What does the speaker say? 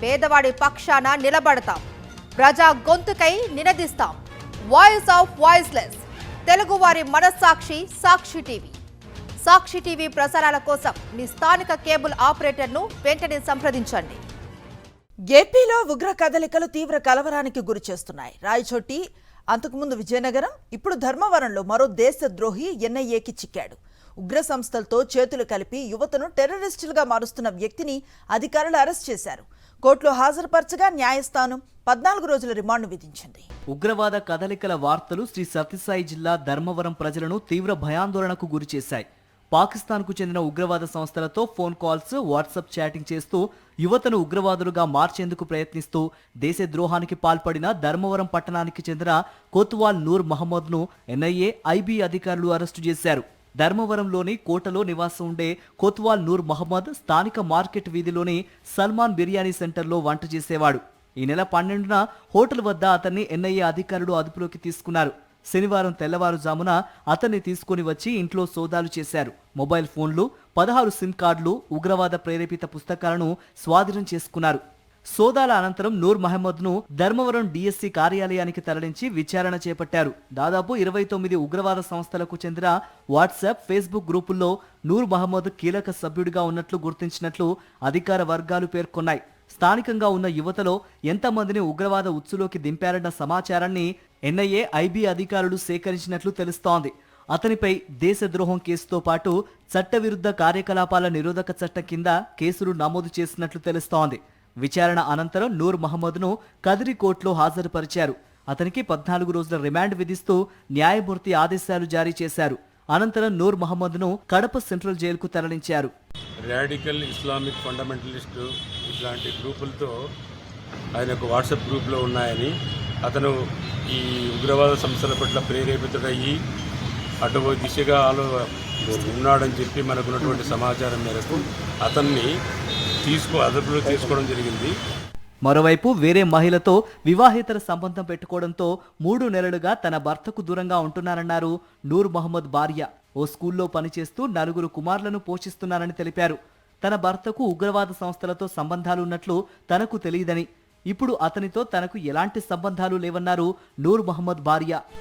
పేదవాడి పక్షాన నిలబడతాం, ప్రజా గొంతుకై నినదిస్తాం. వాయిస్ ఆఫ్ వాయిస్లెస్, తెలుగువారి మనస్సాక్షి సాక్షి టీవీ. సాక్షి టీవీ ప్రసారాల కోసం మీ స్థానిక కేబుల్ ఆపరేటర్ను వెంటనే సంప్రదించండి. ఏపీలో ఉగ్ర కదలికలు తీవ్ర కలవరానికి గురి చేస్తున్నాయి. రాయచోటి, అంతకుముందు విజయనగరం, ఇప్పుడు ధర్మవరంలో మరో దేశద్రోహి ఎన్ఐఏకి చిక్కాడు. ఉగ్ర సంస్థలతో చేతులు కలిపి యువతను టెర్రరిస్టులుగా మారుస్తున్న వ్యక్తిని అధికారులు అరెస్ట్ చేశారు. కోర్టులో హాజరుపరచగా న్యాయస్థానం 14 రోజుల రిమాండ్ విధించింది. ఉగ్రవాద కదలికల వార్తలు శ్రీ సత్యసాయి జిల్లా ధర్మవరం ప్రజలను తీవ్ర భయాందోళనకు గురిచేశాయి. పాకిస్తాన్కు చెందిన ఉగ్రవాద సంస్థలతో ఫోన్ కాల్స్, వాట్సాప్ చాటింగ్ చేస్తూ యువతను ఉగ్రవాదులుగా మార్చేందుకు ప్రయత్నిస్తూ దేశద్రోహానికి పాల్పడిన ధర్మవరం పట్టణానికి చెందిన కోత్వాల్ నూర్ మహమ్మద్ను ఎన్ఐఏ, ఐబీ అధికారులు అరెస్టు చేశారు. ధర్మవరంలోని కోటలో నివాసం ఉండే కోత్వాల్ నూర్ మహమ్మద్ స్థానిక మార్కెట్ వీధిలోని సల్మాన్ బిర్యానీ సెంటర్లో వంట చేసేవాడు. ఈ నెల 12న హోటల్ వద్ద అతన్ని ఎన్ఐఏ అధికారులు అదుపులోకి తీసుకున్నారు. శనివారం తెల్లవారుజామున అతన్ని తీసుకుని వచ్చి ఇంట్లో సోదాలు చేశారు. మొబైల్ ఫోన్లు, 16 సిమ్ కార్డులు, ఉగ్రవాద ప్రేరేపిత పుస్తకాలను స్వాధీనం చేసుకున్నారు. సోదాల అనంతరం నూర్ మహమ్మద్ను ధర్మవరం డిఎస్సి కార్యాలయానికి తరలించి విచారణ చేపట్టారు. దాదాపు 29 ఉగ్రవాద సంస్థలకు చెందిన వాట్సాప్, ఫేస్బుక్ గ్రూపుల్లో నూర్ మహమ్మద్ కీలక సభ్యుడిగా ఉన్నట్లు గుర్తించినట్లు అధికార వర్గాలు పేర్కొన్నాయి. స్థానికంగా ఉన్న యువతలో ఎంతమందిని ఉగ్రవాద ఉచ్చులోకి దింపారన్న సమాచారాన్ని ఎన్ఐఏ, ఐబీ అధికారులు సేకరించినట్లు తెలుస్తోంది. అతనిపై దేశద్రోహం కేసుతో పాటు చట్టవిరుద్ధ కార్యకలాపాల నిరోధక చట్టం కింద కేసులు నమోదు చేసినట్లు తెలుస్తోంది. విచారణ అనంతరం నూర్ మహమ్మద్ను కదిరి కోర్టులో హాజరుపరిచారు. అతనికి 14 రోజుల రిమాండ్ విధిస్తూ న్యాయమూర్తి ఆదేశాలు జారీ చేశారు. అనంతరం నూర్ మహమ్మద్ను కడప సెంట్రల్ జైలుకు తరలించారు. రాడికల్ ఇస్లామిక్ ఫండమెంటలిస్ట్ ఇట్లాంటి గ్రూపులతో ఆయన ఒక వాట్సాప్ గ్రూప్లో ఉన్నాయని, అతను ఈ ఉగ్రవాద సంస్థల పట్ల ప్రేరేపితుడయ్యి అటు దిశగా ఉన్నాడని చెప్పి మనకున్నటువంటి సమాచారం మేరకు అతన్ని అదుపులో తీసుకోవడం జరిగింది. మరోవైపు వేరే మహిళతో వివాహేతర సంబంధం పెట్టుకోవడంతో 3 నెలలుగా తన భర్తకు దూరంగా ఉంటున్నారన్నారు నూర్ మహమ్మద్ భార్య. ఓ స్కూల్లో పనిచేస్తూ 4 కుమారులను పోషిస్తున్నారని తెలిపారు. తన భర్తకు ఉగ్రవాద సంస్థలతో సంబంధాలు ఉన్నట్లు తనకు తెలియదని, ఇప్పుడు అతనితో తనకు ఎలాంటి సంబంధాలు లేవన్నారు నూర్ మహమ్మద్ భార్య.